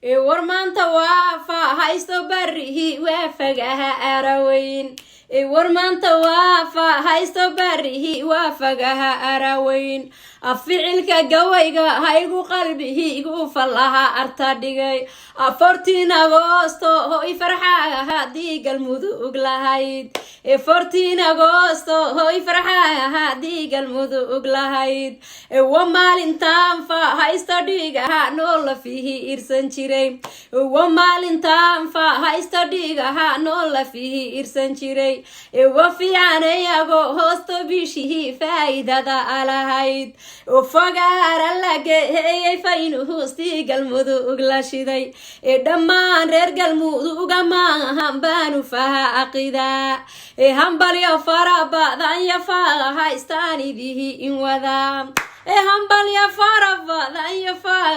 warmaanta waafa haysto barihi waafagaha araweyn warmaanta waafa haysto barihi waafagaha araweyn aficilka gawayga haygu qalbihi igu fallaha arta dhigay 14 Agoosto hoy farxaha diigal mudug lahayd 14 Agoosto hoy farxaha diigal mudug lahayd wa maalintaan fa haysto dhigaha nool fihi irsan jiray wa maalintaan fa haysto dhigaha nool fihi irsan jiray wa fiicanay ago hoosto bishihi faa'iidada alahayd fagaara lageeyay faynu hoosti galmudug la shiday dhammaan reer galmudug maahan baanu faha aqida hambalyo farabadan ya faha haystaan idihi in wada hambalyo farabadan ya faha